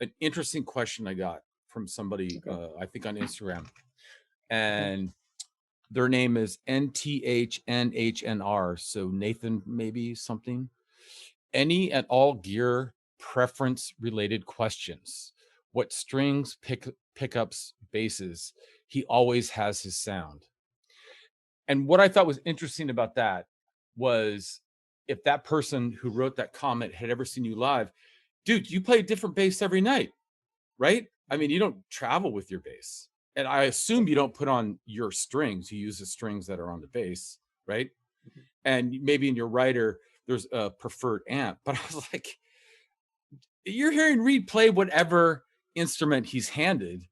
an interesting question I got from somebody, I think on Instagram, and their name is NTHNHNR. So Nathan, maybe something. Any at all gear preference related questions? What strings, pickups, basses? He always has his sound. And what I thought was interesting about that was, if that person who wrote that comment had ever seen you live, dude, you play a different bass every night, right? I mean, you don't travel with your bass. And I assume you don't put on your strings. You use the strings that are on the bass, right? And maybe in your rider, there's a preferred amp. But I was like, you're hearing Reid play whatever instrument he's handed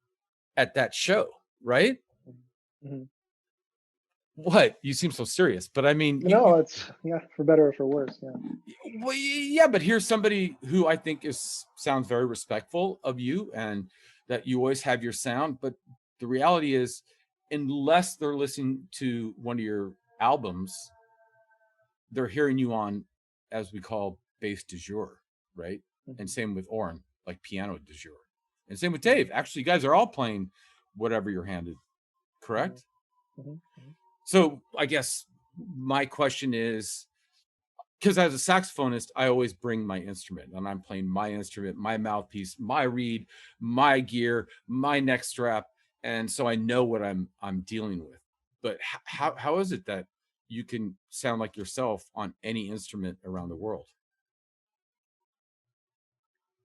at that show, right? Mm-hmm. What? You seem so serious, but I mean, no, it's for better or for worse. Well, yeah, but here's somebody who I think sounds very respectful of you, and that you always have your sound. But the reality is, unless they're listening to one of your albums, they're hearing you on, as we call, bass du jour, right? Mm-hmm. And same with Oren, like piano du jour, and same with Dave. Actually, you guys are all playing whatever you're handed, correct? Mm-hmm. Mm-hmm. So I guess my question is, because as a saxophonist, I always bring my instrument, and I'm playing my instrument, my mouthpiece, my reed, my gear, my neck strap, and so I know what I'm dealing with. But how is it that you can sound like yourself on any instrument around the world?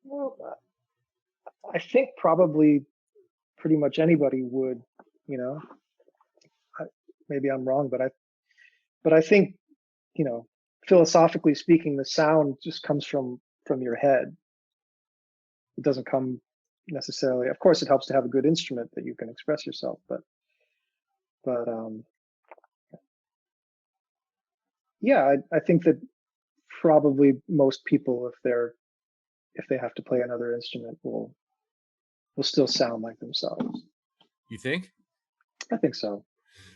Well, I think probably pretty much anybody would, maybe I'm wrong, but I think, philosophically speaking, the sound just comes from your head. It doesn't come necessarily. Of course, it helps to have a good instrument that you can express yourself, but I think that probably most people, if they have to play another instrument, will still sound like themselves. You think? I think so.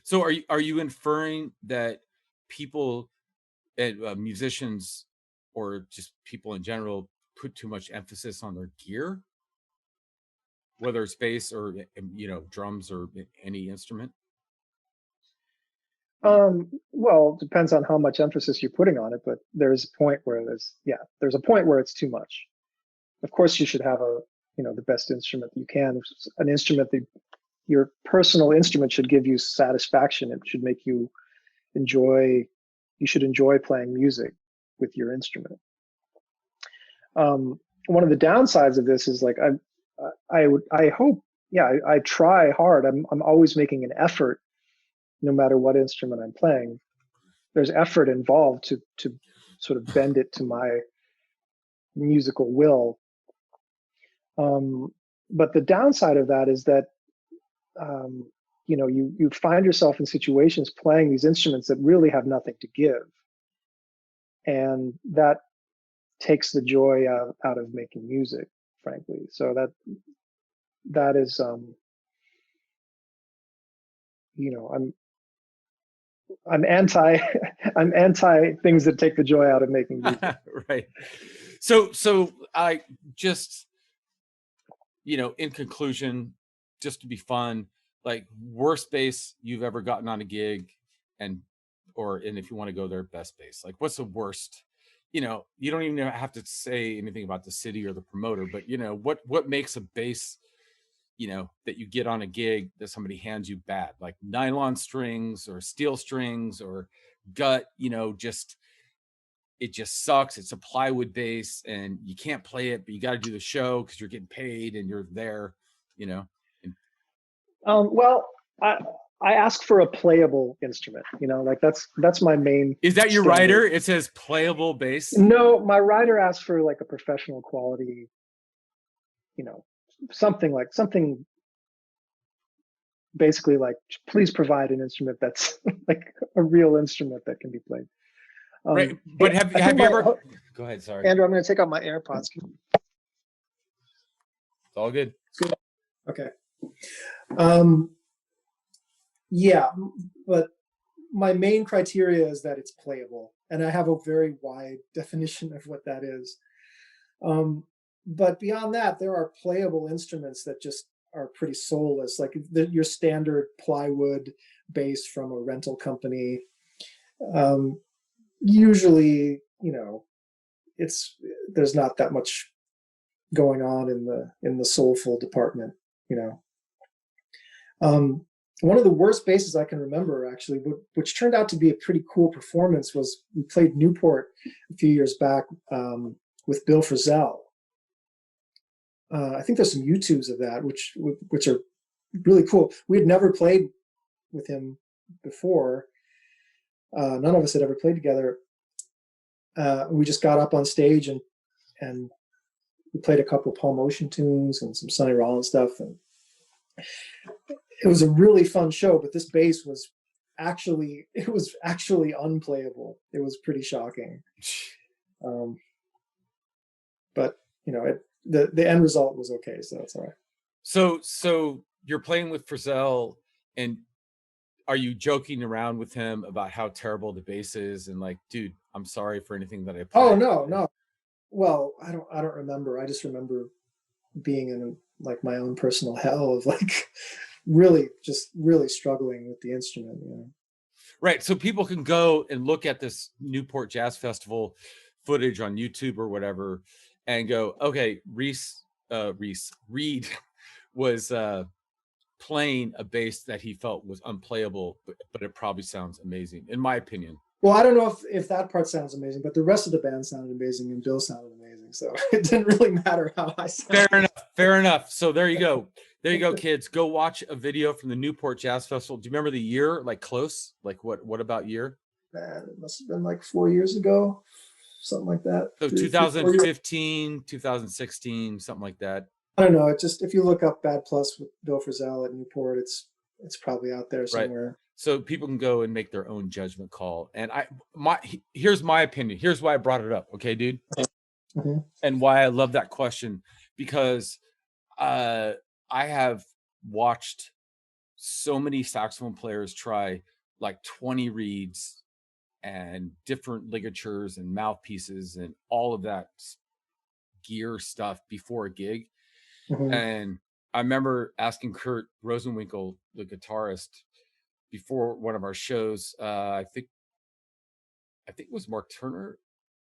So are you inferring that people, musicians, or just people in general, put too much emphasis on their gear, whether it's bass or drums or any instrument? Well, it depends on how much emphasis you're putting on it, but there's a point where there's a point where it's too much. Of course, you should have the best instrument that you can, an instrument that your personal instrument should give you satisfaction. It should make you you should enjoy playing music with your instrument. One of the downsides of this is, like, I hope, I try hard. I'm always making an effort, no matter what instrument I'm playing. There's effort involved to sort of bend it to my musical will. But the downside of that is that, you find yourself in situations playing these instruments that really have nothing to give. And that takes the joy out of making music, frankly. So that is, I'm anti things that take the joy out of making music. Right. So I just, in conclusion, just to be fun, like, worst bass you've ever gotten on a gig, and if you want to go there, best bass. Like, what's the worst? You don't even have to say anything about the city or the promoter, but what makes a bass, that you get on a gig that somebody hands you bad, like nylon strings or steel strings or gut, it just sucks. It's a plywood bass and you can't play it, but you got to do the show because you're getting paid and you're there, Well, I ask for a playable instrument, like that's my main. Is that your standard. rider? It says playable bass? No, my rider asks for like a professional quality something basically like, please provide an instrument that's like a real instrument that can be played. Right. But have you ever? Go ahead. Sorry, Andrew. I'm going to take out my AirPods. It's all good. Okay. Yeah, but my main criteria is that it's playable, and I have a very wide definition of what that is. But beyond that, there are playable instruments that just are pretty soulless, like your standard plywood bass from a rental company. Usually, there's not that much going on in the soulful department, One of the worst basses I can remember, actually, which turned out to be a pretty cool performance, was we played Newport a few years back with Bill Frisell. I think there's some YouTubes of that, which are really cool. We had never played with him before. None of us had ever played together. We just got up on stage and we played a couple of Paul Motion tunes and some Sonny Rollins stuff, and it was a really fun show. But this bass was actually unplayable. It was pretty shocking. But the end result was okay, so that's all right. So you're playing with Frisell, and are you joking around with him about how terrible the bass is, and like, dude, I'm sorry for anything that I played? Oh no. Well, I don't remember. I just remember being in like my own personal hell of like really struggling with the instrument. Right. So people can go and look at this Newport Jazz Festival footage on YouTube or whatever and go, okay, Reid was playing a bass that he felt was unplayable, but it probably sounds amazing, in my opinion. Well, I don't know if that part sounds amazing, but the rest of the band sounded amazing and Bill sounded amazing. So it didn't really matter how I sounded. Fair enough. So there you go. There you go, kids. Go watch a video from the Newport Jazz Festival. Do you remember the year? Like close? Like what about year? Man, it must have been like 4 years ago, something like that. So 2015, 2016, something like that. I don't know. It just, if you look up Bad Plus with Bill Frisell at Newport, it's probably out there somewhere. Right. So people can go and make their own judgment call. And here's my opinion. Here's why I brought it up. Okay, dude. Mm-hmm. And why I love that question, because I have watched so many saxophone players try like 20 reeds and different ligatures and mouthpieces and all of that gear stuff before a gig. Mm-hmm. And I remember asking Kurt Rosenwinkel, the guitarist, before one of our shows, I think it was Mark Turner.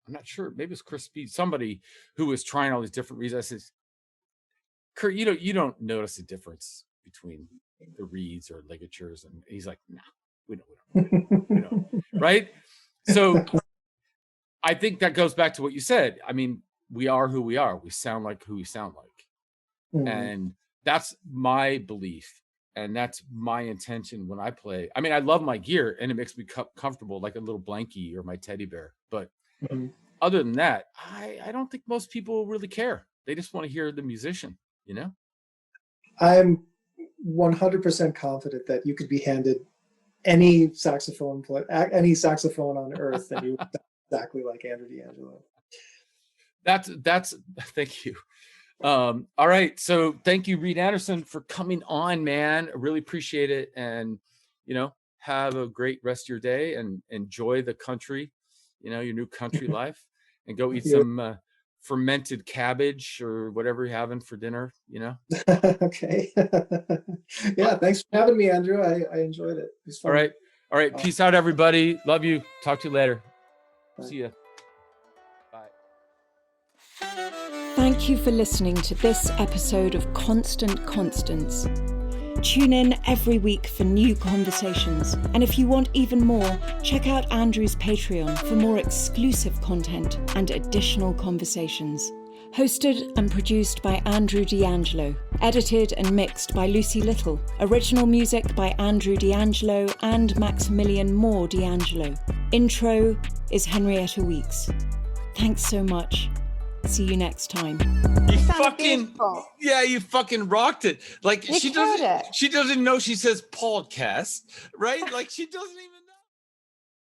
I'm not sure. Maybe it was Chris Speed, somebody who was trying all these different reeds. I said, Kurt, you don't notice a difference between the reeds or ligatures? And he's like, nah, we don't. Right? So I think that goes back to what you said. I mean, we are who we are. We sound like who we sound like. Mm-hmm. And that's my belief. And that's my intention when I play. I mean, I love my gear and it makes me comfortable, like a little blankie or my teddy bear. But mm-hmm. other than that, I don't think most people really care. They just want to hear the musician, I'm 100% confident that you could be handed any saxophone on earth and you would sound exactly like Andrew D'Angelo. That's thank you. All right. So thank you, Reid Anderson, for coming on, man. I really appreciate it. And, have a great rest of your day and enjoy the country, your new country life, and go eat some fermented cabbage or whatever you're having for dinner, Okay. Yeah. Thanks for having me, Andrew. I enjoyed it. It was fun. All right. Peace out, everybody. Love you. Talk to you later. Bye. See ya. Thank you for listening to this episode of Constant Constance. Tune in every week for new conversations. And if you want even more, check out Andrew's Patreon for more exclusive content and additional conversations. Hosted and produced by Andrew D'Angelo. Edited and mixed by Lucy Little. Original music by Andrew D'Angelo and Maximilian Moore D'Angelo. Intro is Henrietta Weeks. Thanks so much. See you next time. You Sounded fucking beautiful. yeah, you fucking rocked it. Like You killed it. she doesn't know she says podcast, right? Like she doesn't even